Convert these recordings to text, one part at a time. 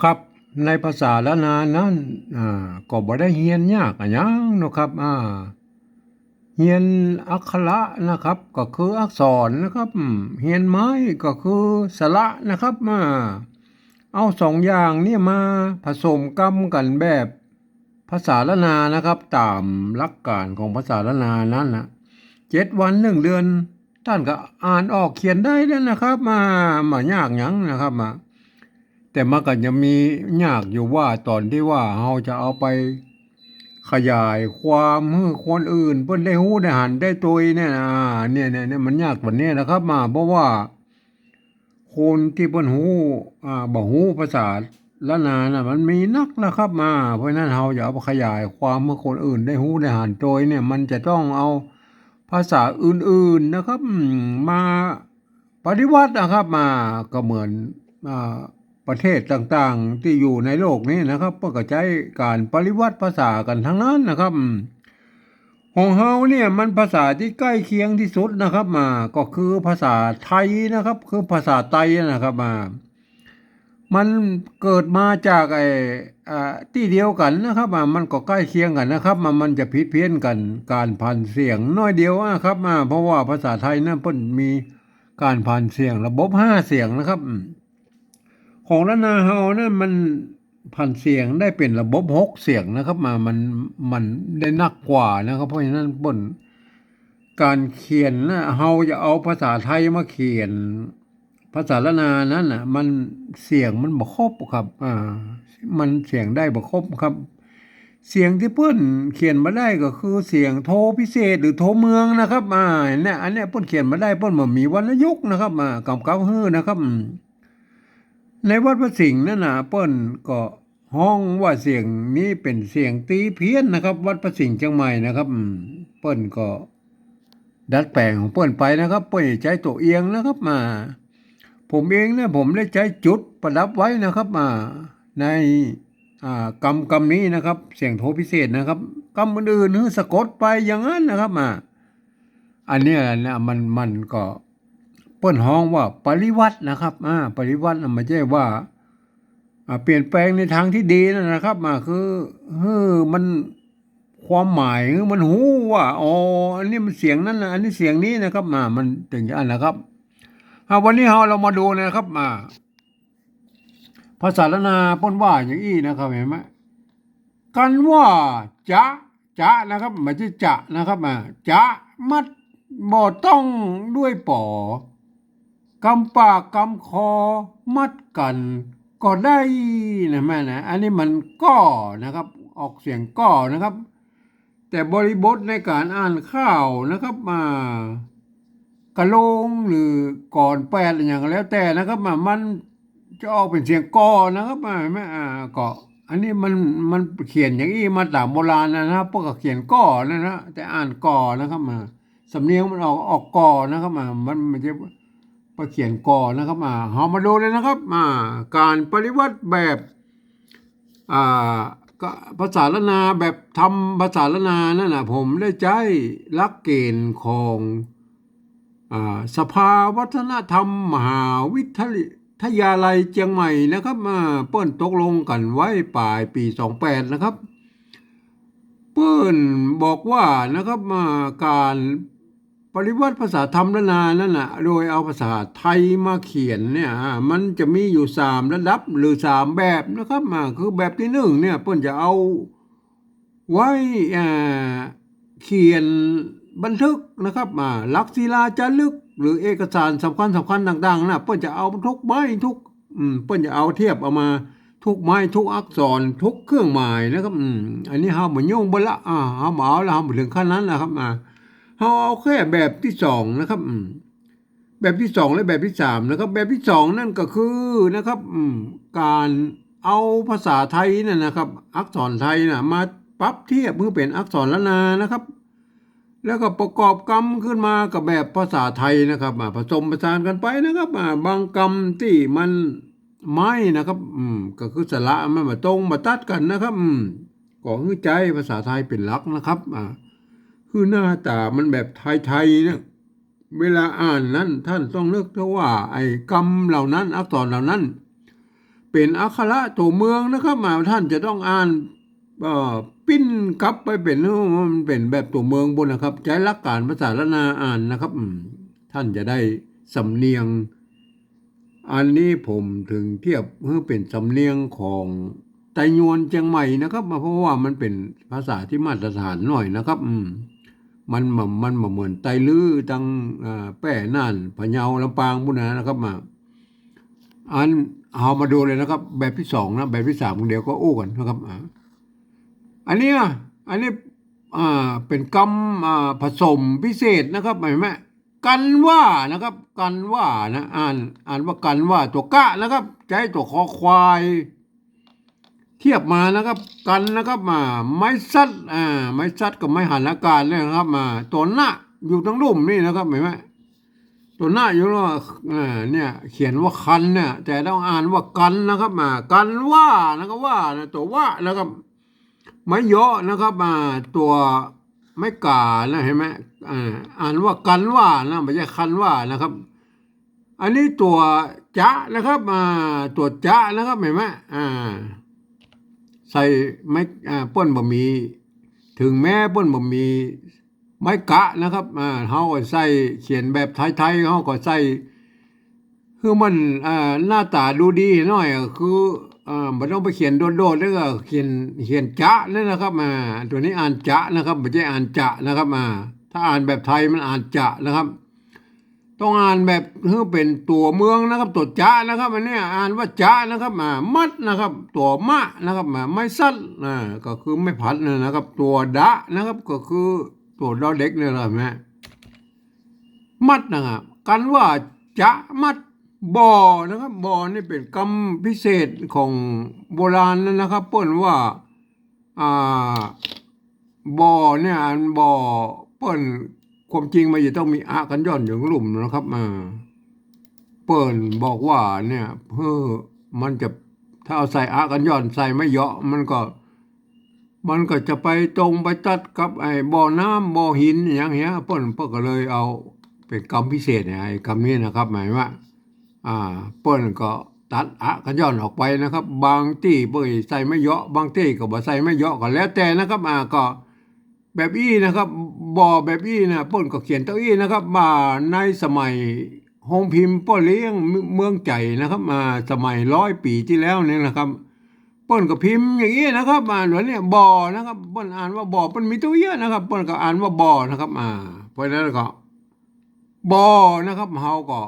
ครับในภาษาละนานนั้นก็บ่ได้เรียนยากอะหยังเนาะครับเรียนอักขระนะครับก็คืออักษรนะครับเรียนไม้ก็คือสระนะครับเอาสองอย่างนี่มาผสมกันแบบภาษาละนานะครับตามหลักการของภาษาละนานั้นนะ7 วัน1 เดือนท่านก็อ่านออกเขียนได้แล้วนะครับยากหยังนะครับแต่มันก็จะมียากอยู่ว่าตอนที่ว่าเราจะเอาไปขยายความให้คนอื่นเพิ่นได้ฮู้ได้หันได้ตัวเนี่ยเนี่ยมันยากกว่านี้นะครับเพราะว่าคนที่เพิ่นฮู้บ่ฮู้ภาษาละนาน่ะมันมีนักนะครับเพราะฉะนั้นเราอย่าเอาไปขยายความให้คนอื่นได้ฮู้ได้หันตัวเนี่ยมันจะต้องเอาภาษาอื่นๆนะครับมาปฏิวัตินะครับก็เหมือนอ่า ประเทศต่างๆที่อยู่ในโลกนี้นะครับก็ใช้การปริวัติภาษากันทั้งนั้นนะครับของเฮาเนี่ยมันภาษาที่ใกล้เคียงที่สุดนะครับก็คือภาษาไทยนะครับคือภาษาไทยนะครับมันเกิดมาจากที่เดียวกันนะครับมันก็ใกล้เคียงกันนะครับมันจะผิดเพี้ยนกันการพันเสียงน้อยเดียวนะครับเพราะว่าภาษาไทยนั้นเพิ่นมีการพันเสียงระบบ5 เสียงนะครับ ของละนาเฮานั่นมันพันเสียงได้เป็นระบบ6 เสียงนะครับมันได้หนักกว่านะครับเพราะฉะนั้นบนการเขียนนะเฮาจะเอาภาษาไทยมาเขียนภาษาละนานั้นน่ะมันเสียงมันบ่ครบครับมันเสียงได้บ่ครบครับ เสียงที่เพิ่นเขียนมาได้ก็คือเสียงโทพิเศษหรือโทเมืองนะครับเนี่ยอันเนี้ยเพิ่นเขียนมาได้เพิ่นบ่มีวรรณยุกต์นะครับกำกับฮื้อนะครับ ในวัดพระสิงห์นั่นนะเปิ้นก็ห้องว่าเสียงนี้เป็นเสียงตีเพี้ยนนะครับวัดพระสิงห์เชียงใหม่นะครับเปิ้นก็ดัดแปลงของเปิ้นไปนะครับเปิ้นใช้ตัวเอียงนะครับผมเองเนี่ยผมได้ใช้จุดประดับไว้นะครับในกรรมนี้นะครับเสียงโทพิเศษนะครับกรรมอื่นๆสะกดไปอย่างนั้นนะครับอันเนี้ยนะมันก็เปิ้นฮ้องว่าปริวัตินะครับปริวัติไม่ใช่ว่าเปลี่ยนแปลงในทางที่ดีนะครับคือมันความหมายมันหูว่าอ๋ออันนี้มันเสียงนั้นนะอันนี้เสียงนี้นะครับมันถึงจะอันนะครับวันนี้เรามาดูนะครับภาษาละนาเปิ้นว่าอย่างอี้นะครับเห็นไหมกันว่าจะนะครับไม่ใช่จะนะครับจะมัดบ่ต้องด้วยปอกำปากกำคอมัดกันก็ได้นะแม่นะอันนี้มันก็นะครับออกเสียงก็นะครับแต่บริบทในการอ่านข่าวนะครับกระโลงหรือก่อนแปดอะไรอย่างแล้วแต่นะครับมันจะออกเป็นเสียงกอนะครับไม่ก็อันนี้มันเขียนอย่างนี้มาตามโบราณนะครับพวกก็เขียนก่อนะแต่อ่านก่อนะครับสำเนียงมันออกก่อนะครับมันไม่ใช่เขียนก่อนะครับเรามาดูเลยนะครับการปฏิวัติแบบก็ภาษาละนาแบบทำภาษาละนานั่นนะผมได้ใช้หลักเกณฑ์ของสภาวัฒนธรรมมหาวิทยาลัยเชียงใหม่นะครับเปิ้นตกลงกันไว้ปลายปี28นะครับเปิ้นบอกว่านะครับการปริวัติภาษาธรรมละนานั่นน่ะโดยเอาภาษาไทยมาเขียนเนี่ยมันจะมีอยู่3 ระดับหรือ3 แบบนะครับคือแบบที่1เนี่ยเปิ้นจะเอาไว้เขียนบันทึกนะครับหลักศิลาจารึกหรือเอกสารสำคัญต่างๆนะเปิ้นจะเอาทุกไม้ทุกเปิ้นจะเอาเทียบเอามาทุกไม้ทุกอักษรทุกเครื่องหมายนะครับอันนี้เฮาบ่ยุ่งบ่ละเฮาบ่เอาแล้วเฮาบ่ถึงขั้นนั้นนะครับเราเอาแค่แบบที่2นะครับแบบที่2และแบบที่3นะครับแบบที่2นั่นก็คือนะครับการเอาภาษาไทยนั่นนะครับอักษรไทยน่ะมาปรับเทียบเพื่อเป็นอักษรละนานะครับแล้วก็ประกอบกรรมขึ้นมากับแบบภาษาไทยนะครับผสมผสานกันไปนะครับบางกรรมที่มันไม่นะครับก็คือสระมันมาตรงมาตัดกันนะครับก็คือใจภาษาไทยเป็นหลักนะครับคือหน้าตามันแบบไทยๆนะเวลาอ่านนั้นท่านต้องนึกว่าไอ้กรรมเหล่านั้นอักษรเหล่านั้น เป็นอักขระตัวเมืองนะครับมาท่านจะต้องอ่านเอ่อปิ้นกลับไปเป็นมันเป็นแบบตัวเมืองบนนะครับใช้หลักการภาษาละนาอ่านนะครับท่านจะได้สำเนียงอันนี้ผมถึงเทียบเพื่อเป็นสำเนียงของไตยวนเชียงใหม่นะครับเพราะว่ามันเป็นภาษาที่มาตรฐานหน่อยนะครับมันเหมือนไตลื้อตังแป้น่านพะเยาลำปางพวกนั้นนะครับมาอันเอามาดูเลยนะครับแบบที่สองนะแบบที่สามเดี๋ยวก็อู้กันนะครับอันนี้เป็นกรรมผสมพิเศษนะครับเห็นไหมกันว่านะครับกันว่านะอ่านว่ากันว่าตัวกะนะครับใช้ตัวคอควายเทียบมานะครับกันนะครับไม้ซัดไม้ซัดกับไม้หันอากาศเลยนะครับตัวหน้าอยู่ตรงรุ่มนี่นะครับเห็นไหมตัวหน้าอยู่แล้วเนี่ยเขียนว่าคันเนี่ยแต่ต้องอ่านว่ากันนะครับกันว่านะครับว่านะตัวว่านะครับไม้เยอะนะครับตัวไม้กานะเห็นไหมอ่านว่ากันว่านะไม่ใช่คันว่านะครับอันนี้ตัวจะนะครับตัวจะนะครับเห็นไหมใส่ไม้ป้นบะหมี่ถึงแม้ป้นบะหมี่ไม้กะนะครับเขาก็ใส่เขียนแบบไทยๆเขาก็ใส่คือมันหน้าตาดูดีหน่อยคือไม่ต้องไปเขียนโดดๆแล้วก็เขียนจะเลยนะครับตัวนี้อ่านจะนะครับไม่ใช่อ่านจะนะครับถ้าอ่านแบบไทยมันอ่านจะนะครับต้องอ่านแบบคือเป็นตัวเมืองนะครับตัวจะนะครับอันนี้อ่านว่าจะนะครับมัดนะครับตัวมะนะครับไม่สั้นก็คือไม่ผัดนะครับตัวดะนะครับก็คือตัวดอเด็กเนี่ยแหละแม่มัดนะครับกันว่าจะมัดบ่อนะครับบ่อนี่เป็นคำพิเศษของโบราณนะครับเปิ้นว่าบ่อเนี่ยอันบ่อเปิ้นความจริงมันจะต้องมีอะกันย่อนอยู่หลุมนะครับเปิ้นบอกว่าเนี่ยเพื่อมันจะถ้าเอาใส่อะกันย่อนใส่ไม่เยอะมันก็จะไปตรงไปตัดกับไอ้บ่อน้ำบ่อหินอย่างเงี้ยเปิ้นก็เลยเอาเป็นคำพิเศษเนี่ยไอ้คำนี้นะครับหมายว่าเปิ้นก็ตัดอะกันย่อนออกไปนะครับบางที่เปิ้นใส่ไม่เยอะบางที่ก็บ่ใส่ไม่เยอะก็แล้วแต่นะครับก็แบบอี้นะครับบ่อแบบอี้นะเปิ้นก็เขียนเต้าอี้นะครับในสมัยโฮงพิมพ์ป้อเลี้ยงเมืองใจนะครับสมัย100 ปีที่แล้วเนี่ยนะครับเปิ้นก็พิมพ์อย่างนี้นะครับเหมือนเนี่ยบ่อนะครับเปิ้นอ่านว่าบ่อเปิ้นมีตัวเยอะนะครับเปิ้นก็อ่านว่าบ่อนะครับเพราะฉะนั้นก็บ่อนะครับเฮาก็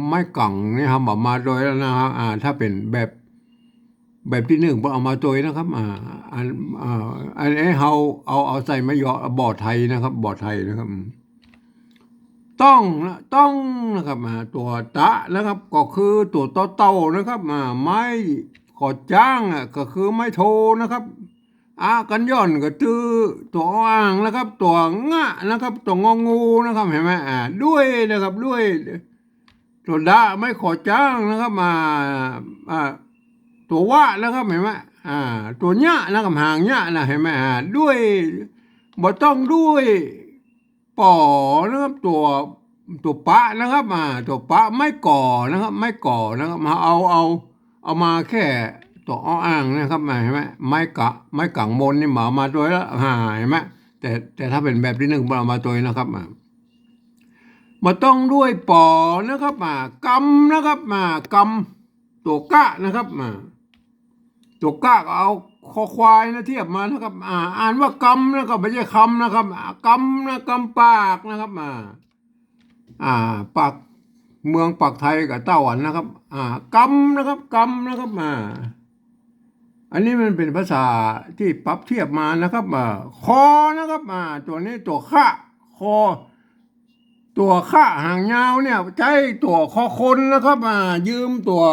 ไม่กังนี่ครับมาโดยแล้วนะครับถ้าเป็นแบบที่หนึ่งเอามาโดยนะครับอันนี้เฮาเอาใส่ไม่เยอะบ่อไทยนะครับบ่อไทยนะครับต้องนะครับตัวตะนะครับก็คือตัวเต่านะครับไม้ขอจ้างก็คือไม้โทนะครับกันย่อนก็คือตัวอ่างนะครับตัวงะนะครับตัวงองูนะครับเห็นไหมด้วยนะครับด้วยตัวดะไม่ขอจ้างนะครับตัวว่านะครับเห็นไหมตัวเนี้ยนะครับหางเนี้ยนะเห็นไหมด้วยบ่ต้องด้วยป่อนะครับตัวปะนะครับตัวปะไม่ก่อนะครับไม่ก่อนะครับเอามาแค่ตัวอ่างนะครับเห็นไหมไม้กังบนนี่มาตัวแล้วเห็นไหมแต่ถ้าเป็นแบบที่หนึ่งเอามาตัวนะครับมาต้องด้วยปอนะครับกำนะครับกำตัวกะนะครับตัวกะก็เอาคอควายนะเทียบมานะครับอ่านว่ากำนะครับไม่ใช่คำนะครับกำนะกำปากนะครับปากเมืองปากไทยกับไต้หวันนะครับกำนะครับกำนะครับอันนี้มันเป็นภาษาที่ปรับเทียบมานะครับคอนะครับตัวนี้ตัวข้าคอตัวข้าหางยาวเนี่ยใช้ตัวคอคนนะครับยืมตัว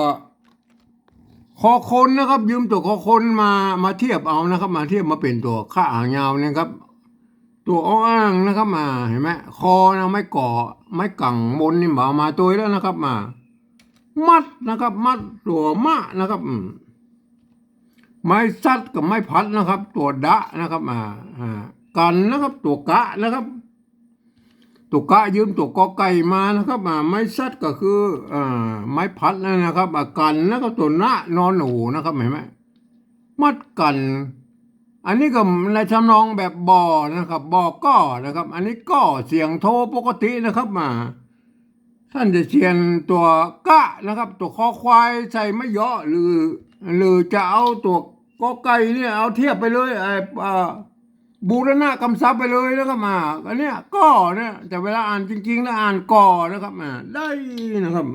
คอคนนะครับยืมตัวคอคนมาเทียบเอานะครับมาเทียบมาเป็นตัวข้าหางยาวเนี่ยครับตัวอ้างนะครับเห็นไหมคอนะไม่ก่อไม่กังบนนี่มาตัวแล้วนะครับมัดนะครับมัดตัวมะนะครับไม้ซัดกับไม้พัดนะครับตัวดะนะครับกันนะครับตัวกะนะครับ ตัวกะยืมตัวกอไก่มานะครับไม้ซัดก็คือไม้พัดนะครับกันแล้วก็ตัวหน้านอนหนูนะครับเห็นไหมมัดกัน อันนี้ก็ในทำนองแบบบ่อนะครับบ่อก็นะครับ อันนี้ก็เสียงโทปกตินะครับท่านจะเขียนตัวกะนะครับ ตัวคอควายใส่ไม่เยอะหรือจะเอาตัวกอไก่เนี่ยเอาเทียบไปเลยบูรณะกำซับไปเลยนะครับอันเนี้ยก็เนี่ยแต่เวลาอ่านจริงๆแล้วอ่านก่อนะครับได้นะครับ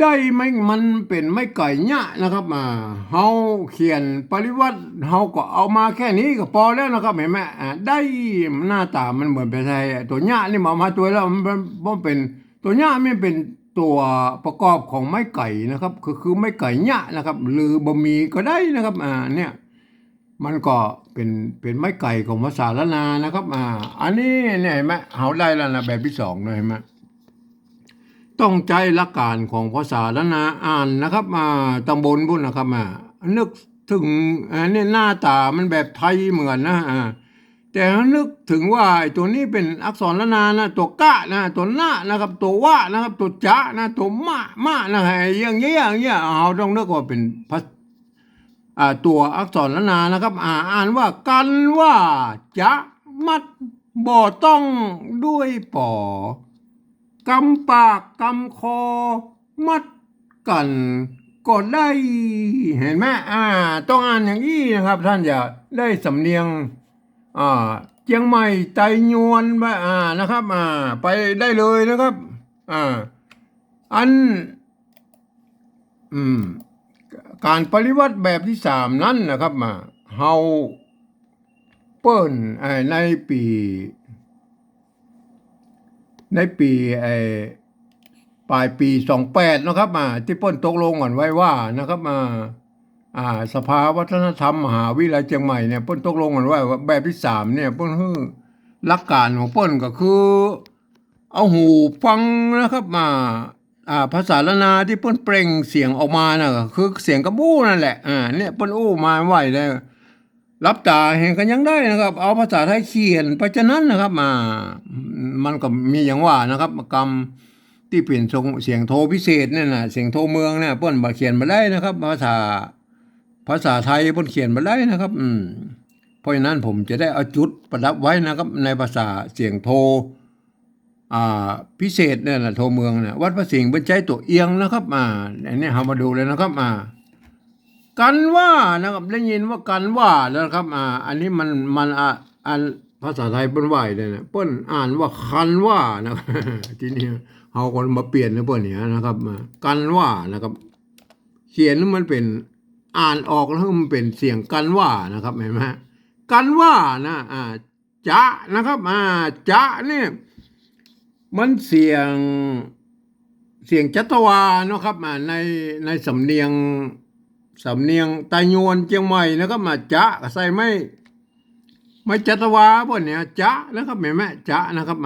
ได้ไม่มันเป็นไม่ไก่ยะนะครับเฮาเขียนปริวัติเฮาก็เอามาแค่นี้ก็พอแล้วนะครับเห็นไหมได้หน้าตามันเหมือนไปไทยตัวหญ้านี่มาตัวแล้วมันเป็นตัวหญ้าไม่เป็นตัวประกอบของไม้ไก่นะครับคือไม้ไก่หญ้านะครับหรือบะหมี่ก็ได้นะครับเนี่ยมันก็เป็นไม้ไก่ของภาษาละนานะครับอันนี้เนี่ยเห็นไหมเฮาได้แล้วนะแบบที่สองเลยเห็นไหมต้องใจหลักการของภาษาละนาอ่านนะครับตำบลบุญนะครับนึกถึงนี่หน้าตามันแบบไทยเหมือนนะแต่นึกถึงว่าไอ้ตัวนี้เป็นอักษรละนานะตัวกะนะตัวหน้านะครับตัวว่านะครับตัวจะนะตัวมานะอย่างเงี้ยเราต้องนึกว่าเป็นตัวอักษรละนานะครับอ่านว่ากันว่าจะมัดบ่ต้องด้วยปอกำปากกำคอมัดกันก็ได้เห็นไหมต้องอ่านอย่างนี้นะครับท่านอย่าได้สำเนียงเชียงใหม่ไตยวนไปนะครับไปได้เลยนะครับอันการปฏิวัติแบบที่สามนั้นนะครับเฮาเปิ้นในปีปลายปี28นะครับที่เปิ้นตกลงกันไว้ว่านะครับสภาวัฒนธรรมมหาวิทยาลัยเชียงใหม่เนี่ยเปิ้นตกลงกันไว้ว่าแบบที่สามเนี่ยเปิ้นคือหลักการของเปิ้นก็คือเอาหูฟังนะครับภาษาละนาที่เปิ้นเปล่งเสียงออกมานะคือเสียงกระบู้นั่นแหละเนี่ยเปิ้นอู้มาไว้ได้รับตาเห็นกันยังได้นะครับเอาภาษาไทยเขียนไปฉะนั้นนะครับมันก็มีอย่างว่านะครับกรรมที่เปลี่ยนทรงเสียงโทพิเศษเนี่ยนะเสียงโทเมืองเนี่ยเปิ้นมาเขียนมาได้นะครับภาษาไทยเปิ้นเขียนมาได้นะครับเพราะฉะนั้นผมจะได้เอาจุดประดับไว้นะครับในภาษาเสียงโทพิเศษเนี่ยนะโทเมืองเนี่ยวัดพระสิงห์เป็นใจตัวเอียงนะครับอันนี้เรามาดูเลยนะครับกันว่านะครับได้ยินว่ากันว่าแล้วครับอันนี้มันภาษาไทยเปิ้นไหวเลยนะเปิ้นอ่านว่าคันว่านะทีนี้เฮาคนมาเปลี่ยนนะเปิ้นเนี่ยนะครับกันว่านะครับเขียนมันเป็นอ่านออกแล้วมันเป็นเสียงกันว่านะครับเห็นไหมกันว่านะจะนะครับจะเนี่ยมันเสียงจัตวานะครับในสำเนียงไตยวนเชียงใหม่นะครับจะใส่ไม่จัตวาพวกเนี้ยจะนะครับเห็นไหมจะนะครับ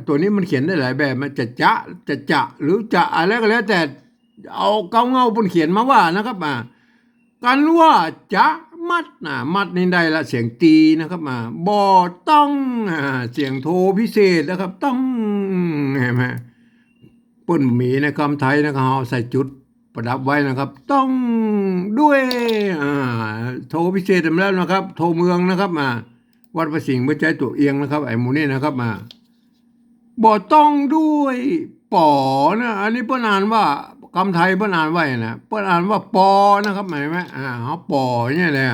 ตัวนี้มันเขียนได้หลายแบบมันจะหรือจะอะไรก็แล้วแต่เอาเงาบนเขียนมาว่านะครับกันว่าจะมัดนี่ได้ละเสียงตีนะครับบ่ต้องเสียงโทพิเศษนะครับต้องเห็นไหมเปิ้นมีในคำไทยนะครับเอาใส่จุดประดับไว้นะครับต้องด้วยโทพิเศษมาแล้วนะครับโทเมืองนะครับวัดพระสิงห์เมื่อใจตัวเอียงนะครับไอ้หมูนี่นะครับบ่ต้องด้วยปอนะอันนี้เปิ้นอ่านว่าคำไทยเปิ้นอ่านไว้นะเปิ้นอ่านว่าปอนะครับเห็นไหมเขาปอเนี่ยเลย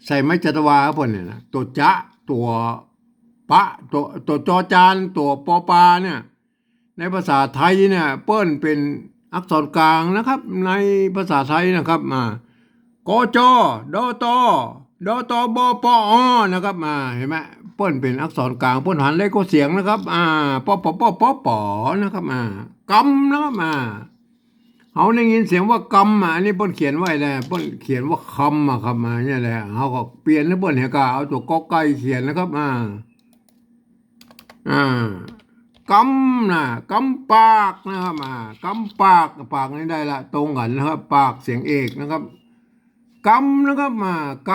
ใส่ไม้จัตวาครับเปิ้นเนี่ยนะตัวจะตัวปะตัวจอจานตัวปอปาเนี่ยในภาษาไทยเนี่ยเปิ้นเป็นอักษรกลางนะครับในภาษาไทยนะครับกจดตบปอนะครับเห็นไหมเปิ้นเป็นอักษรกลางเปิ้นหันเลขเสียงนะครับปนะครับกำนะครับเขาได้ยินเสียงว่ากำอันนี้เปิ้นเขียนไว้แล้วเปิ้นเขียนว่าคำครับเนี่ยแหละเขาก็เปลี่ยนแล้วเปิ้นเฮกาเอาตัวกอไก่เขียนนะครับกำปากนะครับกำปากนี่ได้ละตรงกันนะครับปากเสียงเอกนะครับกำนะครับก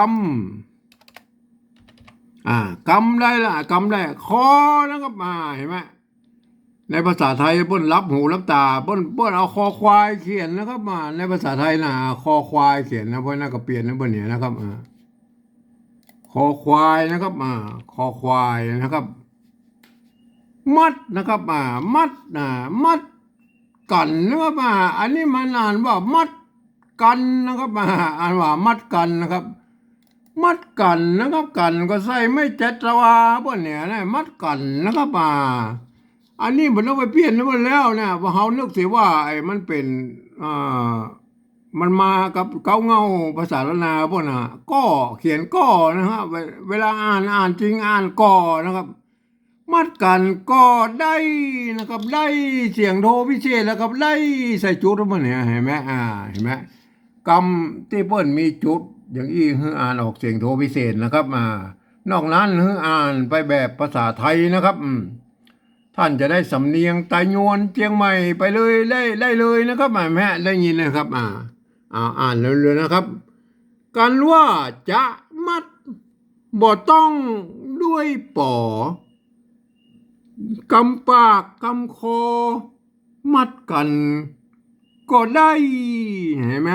กำได้ละกำได้คอนะครับเห็นไหมในภาษาไทยเปิ้นรับหูรับตาเปิ้นเอาคอควายเขียนนะครับในภาษาไทยนะคอควายเขียนนะเพราะน่าก็เปลี่ยนนะเปิ้นเนี่ยนะครับคอควายนะครับคอควายนะครับมัดนะครับมัดมัดกันนะครับอันนี้มันอ่านว่ามัดกันนะครับอ่านว่ามัดกันนะครับมัดกันนะครับกันก็ใส่ไม่เจ็ดตะวาพวกเนี่ยนะมัดกันนะครับอันนี้มันต้องไปเปลี่ยนมาแล้วเนี่ยพอเขานึกสิว่าไอ้มันเป็นมันมากับเก้าเงาภาษาละนาพวกน่ะก็เขียนก็นะฮะเวลาอ่านจริงอ่านก็นะครับมัดกันก็ได้นะครับได้เสียงโทพิเศษแล้วครับได้ใส่จุดมันเนี่ยเห็นไหมเห็นไหมกำที่เปิ้นมีจุดอย่างอี้คืออ่านออกเสียงโทพิเศษนะครับนอกนั้นคืออ่านไปแบบภาษาไทยนะครับท่านจะได้สำเนียงไตยวนเจียงใหม่ไปเลยได้เลยนะครับแม่ได้ยินนะครับอ่านเลยนะครับการว่าจะมัดบ่ต้องด้วยป่อกำปากกำคอมัดกันก็ได้เห็นไหม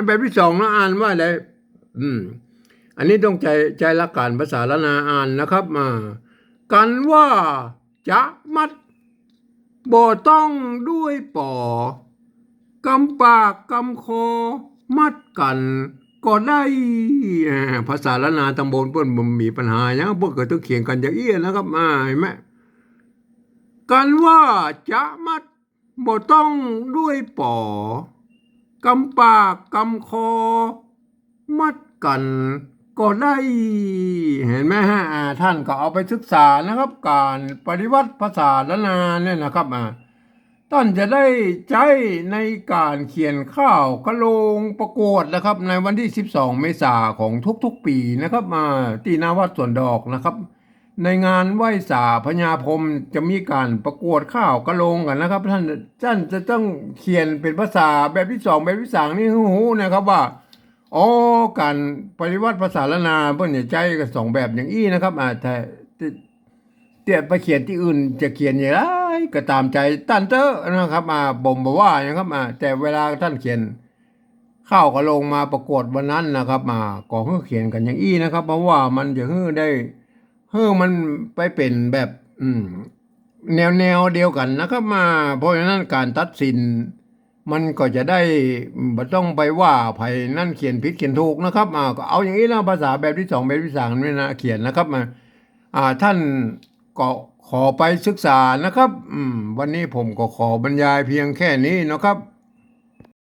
แบบที่สองนะอ่านว่าอะไรอันนี้ต้องใจละการภาษาละนาอ่านนะครับกันว่าจะมัดบ่ต้องด้วยป่อกำปากกำคอมัดกันก็ได้ภาษาละนาตำบลเปิ้นบ่มีปัญหาอย่างพวกก็ต้องเขียนกันอย่างอี้นะครับเห็นไหมกันว่าจะมัดบ่ต้องด้วยป่อกำปากกำคอมัดกันก็ได้เห็นไหมท่านก็เอาไปศึกษานะครับการปฏิวัติภาษาละนาเนี่ยนะครับท่านจะได้ใช้ในการเขียนข้าวกะโลงประกวดนะครับในวันที่12 เมษายนของทุกๆปีนะครับที่หน้าวัดสวนดอกนะครับในงานไหว้สาพญาพรหมจะมีการประกวดข้าวกะโลงกันนะครับท่านจะต้องเขียนเป็นภาษาแบบที่2แบบที่3นี่หูนะครับว่าการปฏิวัติภาษาละนาเพิ่นใจกัน2แบบอย่างอี้นะครับแต่ไปเขียนที่อื่นจะเขียนอย่างไรก็ตามใจท่านเตอนะครับบ่มบ่ว่าอย่างครับแต่เวลาท่านเขียนข้าวก็ลงมาประกวดวันนั้นนะครับก็เขียนกันอย่างอี้นะครับเพราะว่ามันจะได้มันไปเป็นแบบแนวเดียวกันนะครับเพราะฉะนั้นการตัดสินมันก็จะได้ไม่ต้องไปว่าไผนั่นเขียนผิดเขียนถูกนะครับก็เอาอย่างนี้นะภาษาแบบที่2แบบที่3นี่นะเขียนนะครับท่านก็ขอไปศึกษานะครับวันนี้ผมก็ขอบรรยายเพียงแค่นี้นะครับ